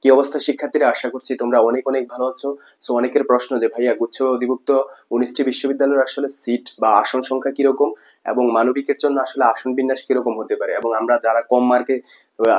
কি অবস্থা শিক্ষার্থীরা? আশা করছি তোমরা অনেক অনেক ভালো আছো। সো অনেকের প্রশ্ন যে ভাইয়া গুচ্ছ অধিভুক্ত 19টি বিশ্ববিদ্যালয়ের আসলে সিট বা আসন সংখ্যা কিরকম, এবং মানবিকের জন্য আসলে আসন বিন্যাস কিরকম হতে পারে, এবং আমরা যারা কম মার্কে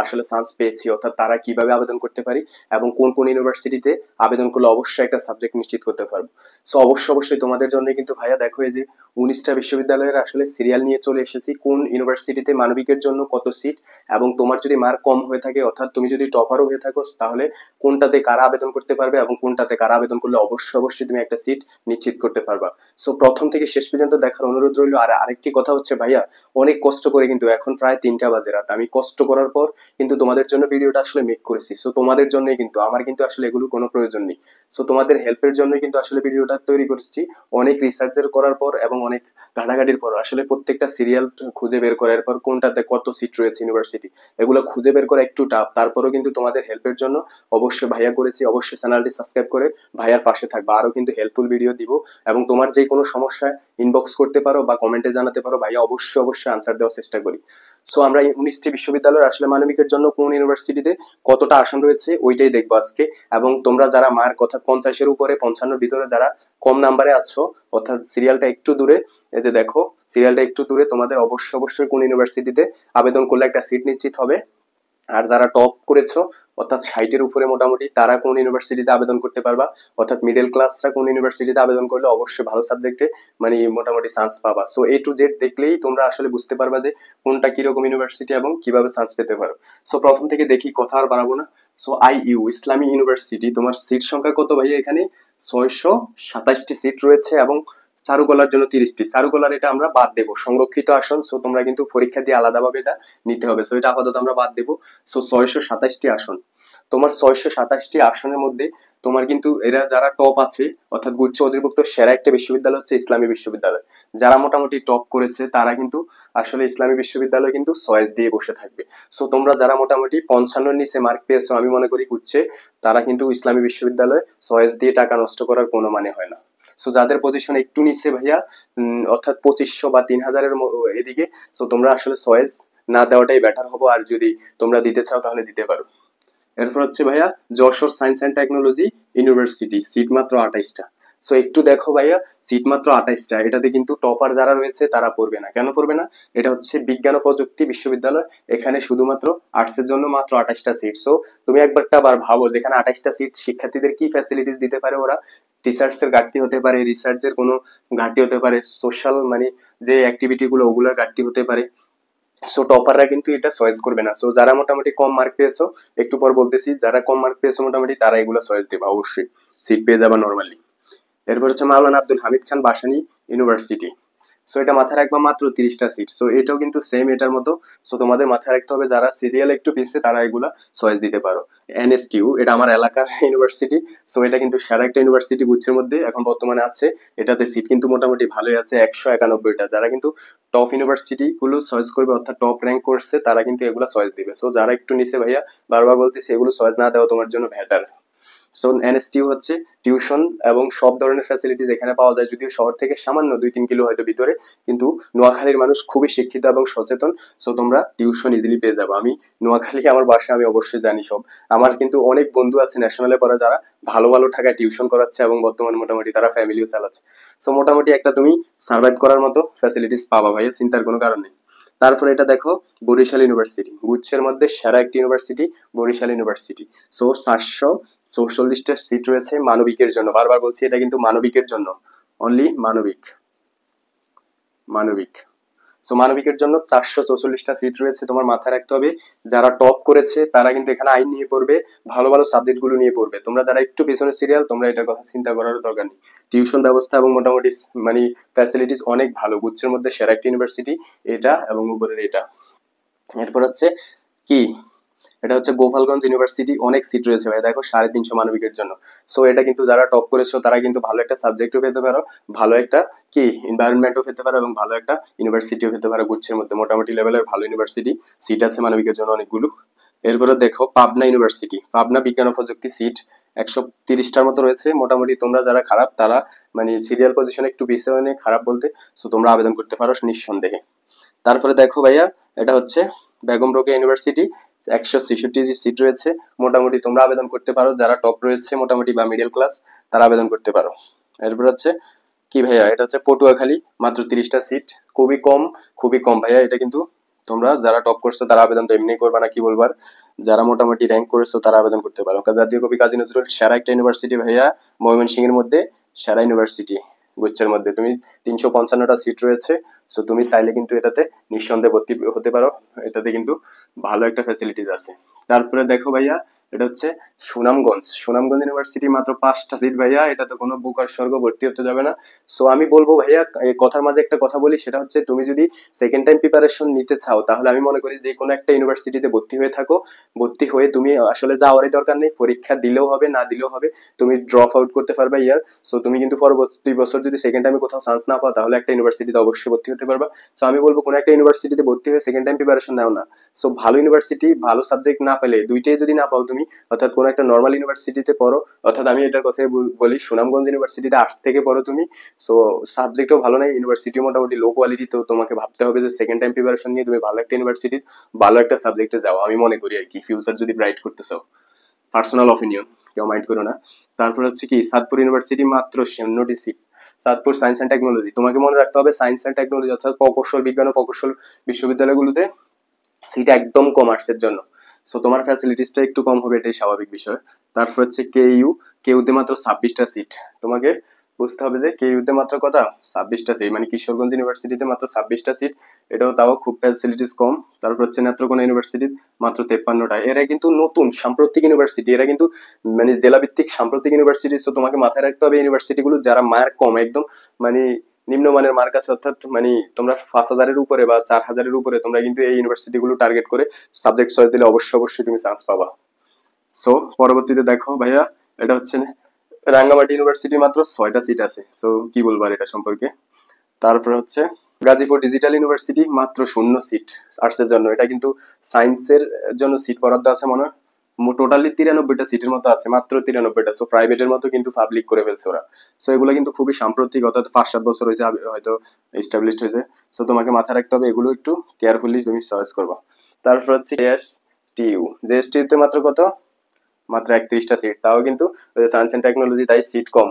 আসলে চান্স পেয়েছি অর্থাৎ তারা কিভাবে আবেদন করতে পারি, এবং কোন কোন ইউনিভার্সিটিতে আবেদন করলে অবশ্যই একটা সাবজেক্ট নিশ্চিত করতে পারবো। সো অবশ্যই তোমাদের জন্য কিন্তু ভাইয়া দেখো, এই যে 19টা বিশ্ববিদ্যালয়ের আসলে সিরিয়াল নিয়ে চলে এসেছি, কোন ইউনিভার্সিটিতে মানবিকের জন্য কত সিট, এবং তোমার যদি মার্ক কম হয়ে থাকে অর্থাৎ তুমি যদি টপারও হয়ে থাকো, তাহলে কোনটাতে কারা আবেদন করতে পারবে এবং কোনটাতে কারা আবেদন করলে অবশ্যই তুমি একটা সিট নিশ্চিত করতে পারবা। সো প্রথম থেকে শেষ পর্যন্ত দেখার অনুরোধ রইল। আর আরেকটি কথা হচ্ছে ভাইয়া, অনেক কষ্ট করে কিন্তু এখন প্রায় 3টা বাজে রাত, আমি কষ্ট করার পর কিন্তু তোমাদের জন্য ভিডিওটা আসলে মেক করেছি। সো তোমাদের জন্যই কিন্তু, আমার কিন্তু আসলে এগুলো কোনো প্রয়োজন নেই। সো তোমাদের হেল্পের জন্যই কিন্তু আসলে ভিডিওটা তৈরি করেছি। অনেক রিসার্চের করার পর এবং অনেক ঘাটাঘাটির পর আসলে প্রত্যেকটা সিরিয়াল খুঁজে বের করার পর কোনটাতে কত সিট রয়েছে ইউনিভার্সিটি, এগুলো খুঁজে বের করা একটু টাফ। তারপরেও কিন্তু তোমাদের হেল্পের জন্য অবশ্যই ভাইয়া করেছি। অবশ্যই চ্যানেলটি সাবস্ক্রাইব করে ভাইয়ার পাশে থাকবা, আরো কিন্তু হেল্পফুল ভিডিও দিব। এবং তোমার যে কোনো সমস্যায় ইনবক্স করতে পারো বা কমেন্টে জানাতে পারো, ভাইয়া অবশ্যই আনসার দেওয়ার চেষ্টা করি। সো আমরা এই 19টি বিশ্ববিদ্যালয়ের আসলে মানবিকের জন্য কোন ইউনিভার্সিটিতে কতটা আসন রয়েছে ওইটাই দেখবো আজকে। এবং তোমরা যারা মার্ক অর্থাৎ 50-এর উপরে 55-র ভিতরে যারা কম নাম্বারে আছো অর্থাৎ সিরিয়ালটা একটু দূরে, এই যে দেখো সিরিয়ালটা একটু দূরে, তোমাদের অবশ্যই কোন ইউনিভার্সিটিতে আবেদন করলে একটা সিট নিশ্চিত হবে। আর যারা টপ করেছো অর্থাৎ 60-এর উপরে মোটামুটি, তারা কোন ইউনিভার্সিটিতে আবেদন করতে পারবা, অর্থাৎ মিডল ক্লাসরা কোন ইউনিভার্সিটিতে আবেদন করলে অবশ্যই ভালো সাবজেক্টে মানে মোটামুটি চান্স পাবা। সো এ টু জেড দেখলেই তোমরা আসলে বুঝতে পারবা যে কোনটা কিরকম ইউনিভার্সিটি এবং কিভাবে চান্স পেতে পারো। সো প্রথম থেকে দেখি, কথা আর বাড়াবো না। সো IU ইসলামী ইউনিভার্সিটি, তোমার সিট সংখ্যা কত ভাইয়া? এখানে 627টি সিট রয়েছে এবং চারুকলার জন্য 30টি। চারুকলার এটা আমরা বাদ দেবো, সংরক্ষিত আসন। সো তোমরা কিন্তু পরীক্ষা দিয়ে আলাদাভাবে এটা নিতে হবে। সো এটা আপাতত আমরা বাদ দেবো। সো 627টি আসন। তোমার 627টি আসনের মধ্যে তোমার কিন্তু এরা যারা টপ আছে অর্থাৎ গুচ্ছ অধিভুক্ত সেরা একটা বিশ্ববিদ্যালয় হচ্ছে ইসলামী বিশ্ববিদ্যালয়। যারা মোটামুটি টপ করেছে তারা কিন্তু আসলে ইসলামী বিশ্ববিদ্যালয় কিন্তু চয়েস দিয়ে বসে থাকবে। সো তোমরা যারা মোটামুটি 55-র নিচে মার্ক পেয়েছো আমি মনে করি গুচ্ছে, তারা কিন্তু ইসলামী বিশ্ববিদ্যালয়ে চয়েস দিয়ে টাকা নষ্ট করার কোনো মানে হয় না। সো যাদের পজিশন একটু নিচে ভাইয়া, অর্থাৎ 2500 বা 3000-এর এদিকে, সো তোমরা আসলে চয়েস না দেওয়াটাই বেটার হবে। আর যদি তোমরা দিতে চাও তাহলে দিতে পারো। এরপর হচ্ছে ভাইয়া Jessore science and technology university, seat মাত্র 28টা। সো একটু দেখো ভাইয়া, সিট মাত্র 28টা, এটাতে কিন্তু টপার যারা রয়েছে তারা পড়বে না। কেন পড়বে না? এটা হচ্ছে বিজ্ঞান ও প্রযুক্তি বিশ্ববিদ্যালয়, এখানে শুধুমাত্র আর্টসের জন্য মাত্র 28টা সিট। সো তুমি একবারটা আবার ভাবো, যেখানে 28টা সিট, শিক্ষার্থীদের কি ফ্যাসিলিটিস দিতে পারে ওরা? টিচার্স এর ঘাটতি হতে পারে, রিসার্চের কোনো ঘাটতি হতে পারে, সোশ্যাল মানে যে অ্যাক্টিভিটি গুলো ওগুলোর ঘাটতি হতে পারে। সো টপাররা কিন্তু এটা চয়েস করবে না। সো যারা মোটামুটি কম মার্ক পেয়েছো, একটু পর বলতেছি, যারা কম মার্ক পেয়েছো মোটামুটি তারা এগুলো চয়েস দেবে, অবশ্যই সিট পেয়ে যাবা নর্মালি। এরপর হচ্ছে মাওলানা আব্দুল হামিদ খান ভাসানী ইউনিভার্সিটি। সো এটা মাথায় রাখবা, মাত্র 30টা সিট। সো এটাও কিন্তু সেম এটার মতো। সো তোমাদের মাথায় রাখতে হবে যারা সিরিয়াল একটু পিছিয়ে তারা এগুলা চয়েস দিতে পারো। NSTU এটা আমার এলাকার ইউনিভার্সিটি। সো এটা কিন্তু সেরা একটা ইউনিভার্সিটি গুচ্ছের মধ্যে এখন বর্তমানে আছে। এটাতে সিট কিন্তু মোটামুটি ভালোই আছে, 191টা। যারা কিন্তু টপ ইউনিভার্সিটি গুলো চয়েস করবে অর্থাৎ টপ র্যাঙ্ক করছে তারা কিন্তু এগুলা চয়েস দিবে। সো যারা একটু নিচে ভাইয়া, বারবার বলতেছি, এগুলো চয়েস না দেওয়া তোমার জন্য বেটার। সো NSTU হচ্ছে টিউশন এবং সব ধরনের ফ্যাসিলিটিস এখানে পাওয়া যায়, যদিও শহর থেকে সামান্য 2-3 কিলো হয়তো ভিতরে, কিন্তু নোয়াখালীর মানুষ খুবই শিক্ষিত এবং সচেতন। সো তোমরা টিউশন ইজিলি পেয়ে যাবে। আমি নোয়াখালী আমার বাসা, আমি অবশ্যই জানি সব। আমার কিন্তু অনেক বন্ধু আছে ন্যাশনালে পড়া যারা ভালো ভালো টাকায় টিউশন করাচ্ছে এবং বর্তমানে মোটামুটি তারা ফ্যামিলিও চালাচ্ছে। সো মোটামুটি একটা তুমি সার্ভাইভ করার মতো ফ্যাসিলিটিস পাবা ভাইয়া, চিন্তার কোনো কারণ নেই। তারপরে এটা দেখো, বরিশাল ইউনিভার্সিটি, গুচ্ছের মধ্যে সেরা একটি ইউনিভার্সিটি বরিশাল ইউনিভার্সিটি। সো 744টা সিট রয়েছে মানবিকের জন্য। বারবার বলছি, এটা কিন্তু মানবিকের জন্য, অনলি মানবিক। মানবিক সো মানবিকের জন্য 444টা সিট রয়েছে। তোমার মাথায় রাখতে হবে যারা টপ করেছে তারা কিন্তু এখানে আইন নিয়ে পড়বে, ভালো ভালো সাবজেক্ট গুলো নিয়ে পড়বে। তোমরা যারা একটু পেছনে সিরিয়াল, তোমরা এটার কথা চিন্তা করার দরকার নেই। টিউশন ব্যবস্থা এবং মোটামুটি মানে ফ্যাসিলিটিস অনেক ভালো। গুচ্ছের মধ্যে সেরা একটা ইউনিভার্সিটি এটা, এবং উপরের এটা। এরপর হচ্ছে কি, এটা হচ্ছে গোপালগঞ্জ ইউনিভার্সিটি, অনেক সিট রয়েছে ভাই, দেখো 350 মানবিকের জন্য। সো এটা কিন্তু যারা টপ করেছো তারা কিন্তু ভালো একটা সাবজেক্টও পেতে পারো, ভালো একটা কি এনভায়রনমেন্টও পেতে পারো, এবং ভালো একটা ইউনিভার্সিটিও পেতে পারো। গুচ্ছের মধ্যে মোটামুটি লেভেলের ভালো ইউনিভার্সিটি সিট আছে মানবিকের জন্য অনেকগুলো। এরপরে দেখো পাবনা ইউনিভার্সিটি, পাবনা বিজ্ঞান ও প্রযুক্তি, সিট 130টার মতো রয়েছে। মোটামুটি তোমরা যারা খারাপ তারা মানে সিরিয়াল পজিশনে একটু পিছিয়ে, খারাপ বলতে, সো তোমরা আবেদন করতে পারো নিঃসন্দেহে। তারপরে দেখো ভাইয়া, এটা হচ্ছে বেগম রোকেয়া ইউনিভার্সিটি, 166 সিট রয়েছে। মোটামুটি তোমরা আবেদন করতে পারো, যারা টপ রয়েছে মোটামুটি বা মিডল ক্লাস তারা আবেদন করতে পারো। এরপর হচ্ছে কি ভাইয়া, এটা হচ্ছে পটুয়াখালী, মাত্র 30টা সিট, খুবই কম, খুবই কম ভাইয়া। এটা কিন্তু তোমরা যারা টপ করছো তারা আবেদন তো এমনি করবা না, কি বলবার, যারা মোটামুটি র্যাঙ্ক করেছো তারা আবেদন করতে পারো। জাতীয় কবি কাজী নজরুল সেরা একটা ইউনিভার্সিটি ভাইয়া, ময়মনসিংহ এর মধ্যে সেরা ইউনিভার্সিটি গুচ্ছের মধ্যে। তুমি 355টা সিট রয়েছে, সো তুমি চাইলে কিন্তু এটাতে নিঃসন্দেহে ভর্তি হতে পারো। এটাতে কিন্তু ভালো একটা ফ্যাসিলিটিস আছে। তারপরে দেখো ভাইয়া, এটা হচ্ছে সুনামগঞ্জ ইউনিভার্সিটি, মাত্র 5টা সিট ভাইয়া। এটা তো কোনো বুকার স্বর্গ, ভর্তি হতে যাবে না। সো আমি বলবো ভাইয়া, এই কথার মাঝে একটা কথা বলি, সেটা হচ্ছে তুমি যদি সেকেন্ড টাইম প্রিপারেশন নিতে চাও তাহলে আমি মনে করি যে কোনো একটা ইউনিভার্সিটিতে ভর্তি হয়ে থাকো। ভর্তি হয়ে তুমি আসলে যাওয়ারই দরকার নেই, পরীক্ষা দিলেও হবে না দিলেও হবে, তুমি ড্রপ আউট করতে পারবে ইয়ার। সো তুমি কিন্তু পরবর্তী বছর যদি সেকেন্ড টাইমে কোথাও চান্স না পাও তাহলে একটা ইউনিভার্সিটিতে অবশ্যই ভর্তি হতে পারবা। সো আমি বলবো কোনো একটা ইউনিভার্সিটিতে ভর্তি হয়ে সেকেন্ড টাইম প্রিপারেশন নাও না। সো ভালো ইউনিভার্সিটি, ভালো সাবজেক্ট না পেলে, দুইটাই যদি না পাও তুমি, অর্থাৎ কোনো একটা নর্মাল ইউনিভার্সিটিতে পড়ো, অর্থাৎ আমি এটার কথা বলি সুনামগঞ্জ ইউনিভার্সিটিতে আর্টস থেকে পড়ো তুমি। সো সাবজেক্টও ভালো নাই, ইউনিভার্সিটিও মোটামুটি লো কোয়ালিটি, তো তোমাকে ভাবতে হবে যে সেকেন্ড টাইম প্রিপারেশন নিয়ে তুমি ভালো একটা ইউনিভার্সিটির ভালো একটা সাবজেক্টে যাও, আমি মনে করি আর কি, ফিউচার যদি ব্রাইট করতে চাও। পার্সোনাল অপিনিয়ন, কেউ মাইন্ড করো না। তারপর হচ্ছে কি চাঁদপুর ইউনিভার্সিটি, মাত্র 56টি seat. Chandpur science and technology, তোমাকে মনে রাখতে হবে সায়েন্স অ্যান্ড টেকনোলজি অর্থাৎ প্রকৌশল বিজ্ঞান ও প্রকৌশল বিশ্ববিদ্যালয়গুলোতে সিট একদম কম আর্টসের জন্য। সো তোমার ফ্যাসিলিটিসটা একটু কম হবে, এটাই স্বাভাবিক বিষয়। তারপর হচ্ছে কেইউতে মাত্র 26টা সিট। তোমাকে বুঝতে হবে যে কেইউতে মাত্র কত, 26টা সিট, মানে কিশোরগঞ্জ ইউনিভার্সিটিতে মাত্র 26টা সিট, এটাও তাও খুব ফ্যাসিলিটিস কম। তারপর হচ্ছে নেত্রকোনা ইউনিভার্সিটি, মাত্র 53টা। এরা কিন্তু নতুন সাম্প্রতিক ইউনিভার্সিটি, এরা কিন্তু মানে জেলা ভিত্তিক সাম্প্রতিক ইউনিভার্সিটি। তো তোমাকে মাথায় রাখতে হবে ইউনিভার্সিটিগুলো যারা মার্ক কম, একদম মানে নিম্নমানের মার্ক আছে, অর্থাৎ মানে তোমরা 5,000-এর উপরে বা 4,000-এর উপরে, তোমরা কিন্তু এই ইউনিভার্সিটি গুলো টার্গেট করে সাবজেক্ট চয়েস দিলে অবশ্যই অবশ্যই তুমি চান্স পাবা। সো পরবর্তীতে দেখো ভাইয়া, এটা হচ্ছে রাঙ্গামাটি ইউনিভার্সিটি, মাত্র 6টা সিট আছে। সো কি বলবো আর এটা সম্পর্কে। তারপর হচ্ছে গাজীপুর ডিজিটাল ইউনিভার্সিটি, মাত্র 0 সিট আর্টসের জন্য। এটা কিন্তু সায়েন্সের জন্য সিট বরাদ্দ আছে মনে হয় টোটালি 93টা সিটের মতো আছে, মাত্র 93টা। সো প্রাইভেটের মতো কিন্তু পাবলিক করে ফেলছে ওরা। সো এগুলো কিন্তু খুবই সাম্প্রতিক, অর্থাৎ 5-7 বছর হয়েছে হয়তো এস্টাবলিশড হয়েছে। সো তোমাকে মাথায় রাখতে হবে এগুলো একটু কেয়ারফুলি তুমি চয়েস করবা। তারপর হচ্ছে জেএসটিউ তে মাত্র কত, মাত্র 31টা সিট, তাও কিন্তু সায়েন্স এন্ড টেকনোলজি তাই সিট কম।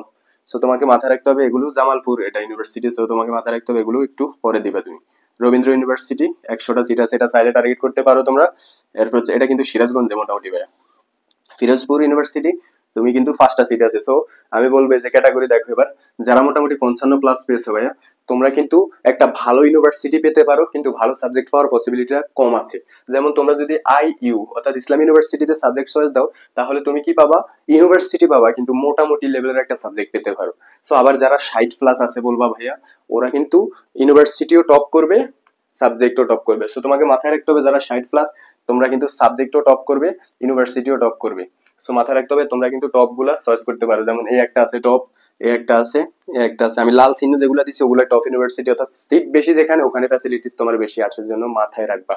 সো তোমাকে মাথায় রাখতে হবে এগুলো, জামালপুর এটা ইউনিভার্সিটি, সো তোমাকে মাথায় রাখতে হবে এগুলো একটু পরে দিবে তুমি। রবীন্দ্র ইউনিভার্সিটি, 100টা সিট আছে, এটা চাইলে টার্গেট করতে পারো তোমরা। এরপর হচ্ছে এটা কিন্তু সিরাজগঞ্জে মোটামুটি ভাইয়া। ফিরোজপুর ইউনিভার্সিটি, তুমি কিন্তু 5টা সিট আছে। সো আমি বলবো যে ক্যাটাগরি দেখো এবার, যারা মোটামুটি 55 প্লাস পেয়েছো ভাইয়া, তোমরা কিন্তু একটা ভালো ইউনিভার্সিটি পেতে পারো, কিন্তু ভালো সাবজেক্ট পাওয়ার পসিবিলিটিটা কম আছে। যেমন তোমরা যদি আইইউ অর্থাৎ ইসলাম ইউনিভার্সিটিতে সাবজেক্ট চয়েস দাও, তাহলে তুমি কি পাবা, ইউনিভার্সিটি পাবা, কিন্তু মোটামুটি লেভেলের একটা সাবজেক্ট পেতে পারো। সো আবার যারা 60 প্লাস আছে বলবা ভাইয়া, ওরা কিন্তু ইউনিভার্সিটিও টপ করবে, সাবজেক্টও টপ করবে। সো তোমাকে মাথায় রাখতে হবে যারা 60 প্লাস, তোমরা কিন্তু সাবজেক্টও টপ করবে, ইউনিভার্সিটিও টপ করবে। সো মাথায় রাখতে হবে তোমরা কিন্তু টপ গুলা চয়েস করতে পারো, যেমন এই একটা আছে টপ, এই একটা আছে, এই একটা আছে। আমি লাল চিহ্ন যেগুলো দিচ্ছি ওগুলো টপ ইউনিভার্সিটি, অর্থাৎ সিট বেশি যেখানে ওখানে ফ্যাসিলিটিস তোমার বেশি, আর্টসের জন্য মাথায় রাখবা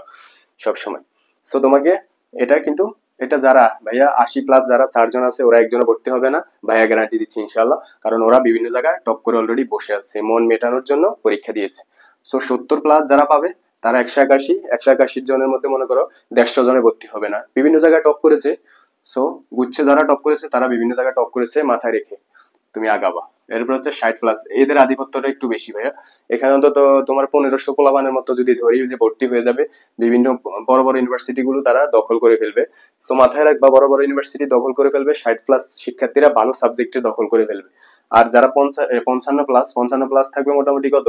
সবসময়। সো তোমাকে এটা কিন্তু, এটা যারা ভাইয়া 80 প্লাস যারা 4 জন আছে, ওরা একজনও ভর্তি হবে না ভাইয়া, গ্যারান্টি দিচ্ছি ইনশাল্লাহ, কারণ ওরা বিভিন্ন জায়গায় টপ করে অলরেডি বসে আছে, মন মেটানোর জন্য পরীক্ষা দিয়েছে। সো 70 প্লাস যারা পাবে, তারা 181 জনের মধ্যে মনে করো 150 জনে ভর্তি হবে না, বিভিন্ন জায়গায় টপ করেছে। সো গুচ্ছে যারা টপ করেছে তারা বিভিন্ন জায়গায় টপ করেছে, মাথায় রেখে তুমি আগাবা। এরপর হচ্ছে 60 প্লাস, এদের আধিপত্যটা একটু বেশি ভাইয়া। এখানে অন্তত তোমার 1500 পোলাপানের মতো যদি ধরি যে ভর্তি হয়ে যাবে, বিভিন্ন বড় বড় ইউনিভার্সিটি গুলো তারা দখল করে ফেলবে। সো মাথায় রাখবা, বড় বড় ইউনিভার্সিটি দখল করে ফেলবে, 60 প্লাস শিক্ষার্থীরা ভালো সাবজেক্টে দখল করে ফেলবে। আর যারা 55 প্লাস থাকবে মোটামুটি কত,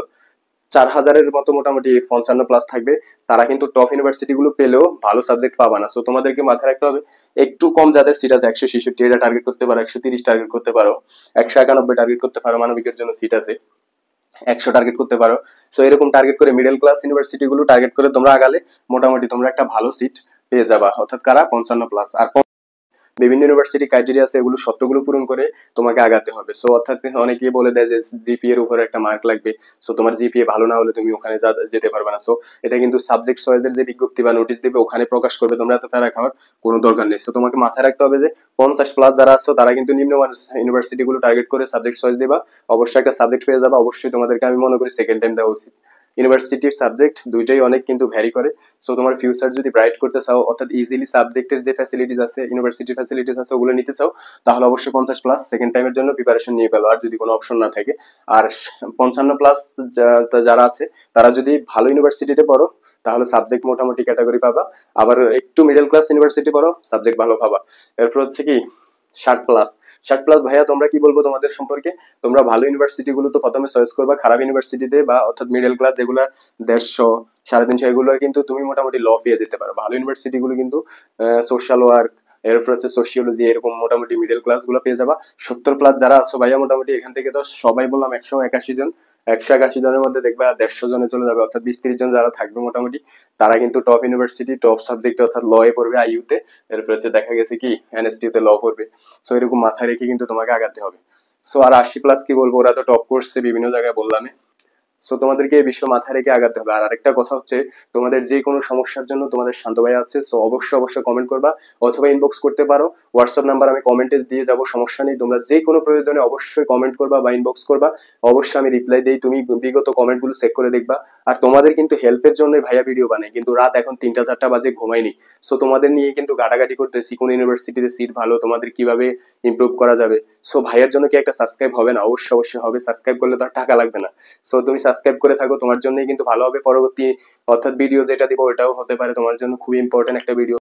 4,000-এর মতো মোটামুটি 55 প্লাস থাকবে, তারা কিন্তু টপ ইউনিভার্সিটি গুলো পেলেও ভালো সাবজেক্ট পাবা না। সো তোমাদেরকে মাথায় রাখতে হবে একটু কম যাদের সিট আছে, 166 এটা টার্গেট করতে পারো, 130 টার্গেট করতে পারো, 191 টার্গেট করতে পারো, মানবিকের জন্য সিট আছে, 100 টার্গেট করতে পারো। সো এরকম টার্গেট করে মিডল ক্লাস ইউনিভার্সিটি গুলো টার্গেট করে তোমরা আগালে মোটামুটি তোমরা একটা ভালো সিট পেয়ে যাবা, অর্থাৎ কারা 55 প্লাস। আর বিভিন্ন ইউনিভার্সিটি ক্রাইটেরিয়া আছে, এগুলো শর্তগুলো পূরণ করে তোমাকে আগাতে হবে। সো অর্থাৎ অনেকেই বলে দেয় যে জিপিএ এর উপরে একটা মার্ক লাগবে, সো তোমার জিপিএ ভালো না হলে তুমি ওখানে যেতে পারবে না। সো এটা কিন্তু সাবজেক্ট চয়েসের যে বিজ্ঞপ্তি বা নোটিশ দেবে ওখানে প্রকাশ করবে, তোমরা এত প্যারা খাওয়ার কোনো দরকার নেই। সো তোমাকে মাথায় রাখতে হবে যে 50 প্লাস যারা আছো তারা কিন্তু নিম্নমানের ইউনিভার্সিটি গুলো টার্গেট করে সাবজেক্ট চয়েস দিবা, অবশ্যই একটা সাবজেক্ট পেয়ে যাবা। অবশ্যই তোমাদেরকে আমি মনে করি সেকেন্ড টাইম দেওয়া উচিত, ইউনিভার্সিটির সাবজেক্ট দুইটাই অনেক কিন্তু ভ্যারি করে। সো তোমার ফিউচার যদি ব্রাইট করতে চাও, অর্থাৎ ইজিলি সাবজেক্টের যে ফ্যাসিলিটিস আছে, ইউনিভার্সিটির ফ্যাসিলিটিস আছে, ওগুলো নিতে চাও, তাহলে অবশ্যই 50+ সেকেন্ড টাইমের জন্য প্রিপারেশন নিয়ে ফেলো, আর যদি কোনো অপশন না থাকে। আর 55+ যারা আছে, তারা যদি ভালো ইউনিভার্সিটিতে পড়ো, তাহলে সাবজেক্ট মোটামুটি ক্যাটাগরি পাবা। আবার একটু মিডল ক্লাস ইউনিভার্সিটি পড়ো, সাবজেক্ট ভালো পাবা। এরপর হচ্ছে কি 60+। 60+ ভাইয়া তোমরা কি বলবো তোমাদের সম্পর্কে? তোমরা ভালো ইউনিভার্সিটি গুলো তো প্রথমে চয়েস করবা, খারাপ ইউনিভার্সিটিতে বা অর্থাৎ মিডল ক্লাস যেগুলা 150, 350 এগুলো কিন্তু তুমি মোটামুটি ল পেয়ে যেতে পারো। ভালো ইউনিভার্সিটি গুলো কিন্তু সোশ্যাল ওয়ার্ক, এরপর হচ্ছে সোশিওলজি, এরকম মোটামুটি মিডল ক্লাস গুলো পেয়ে যাবা। 70+ যারা আছো ভাইয়া, মোটামুটি এখান থেকে তো সবাই বললাম 181 জন, 181 জনের মধ্যে দেখবা 150 জনে চলে যাবে, অর্থাৎ 20-30 জন যারা থাকবে মোটামুটি, তারা কিন্তু টপ ইউনিভার্সিটি, টপ সাবজেক্ট অর্থাৎ ল এ পড়বে আইইউতে। এরপর হচ্ছে দেখা গেছে কি এনএসটিউ তে ল পড়বে। সো এরকম মাথায় রেখে কিন্তু তোমাকে আগাতে হবে। সো আর 80+ কি বলবো, ওরা তো টপ করছে বিভিন্ন জায়গায় বললাম। সো তোমাদেরকে এই বিষয় মাথায় রেখে আগাতে হবে। আর আরেকটা কথা হচ্ছে, তোমাদের যে কোনো সমস্যার জন্য তোমাদের শান্ত ভাই আছে। সো অবশ্যই অবশ্যই কমেন্ট করবা, অথবা ইনবক্স করতে পারো। হোয়াটসঅ্যাপ নাম্বার আমি কমেন্টে দিয়ে যাব, সমস্যা নেই। তোমরা যে কোনো প্রয়োজনে অবশ্যই কমেন্ট করবা বা ইনবক্স করবা, অবশ্যই আমি রিপ্লাই দেই। তুমি বিগত কমেন্ট গুলো চেক করে দেখবা। আর তোমাদের কিন্তু হেল্পের জন্যই ভাইয়া ভিডিও বানাই, কিন্তু রাত এখন 3টা 4টা বাজে, ঘুমাইনি। সো তোমাদের নিয়ে কিন্তু গাটাগাটি করতেছি, কোন ইউনিভার্সিটিতে সিট ভালো, তোমাদের কিভাবে ইমপ্রুভ করা যাবে। সো ভাইয়ের জন্য কি একটা সাবস্ক্রাইব হবে না? অবশ্যই অবশ্যই হবে। সাবস্ক্রাইব করলে তো আর টাকা লাগবে না। সো তুমি সাবস্ক্রাইব করে থাকো, তোমার জন্যই কিন্তু ভালো হবে। পরবর্তী অর্থাৎ ভিডিও যেটা দিব ওটাও হতে পারে তোমার জন্য খুবই ইম্পর্টেন্ট একটা ভিডিও।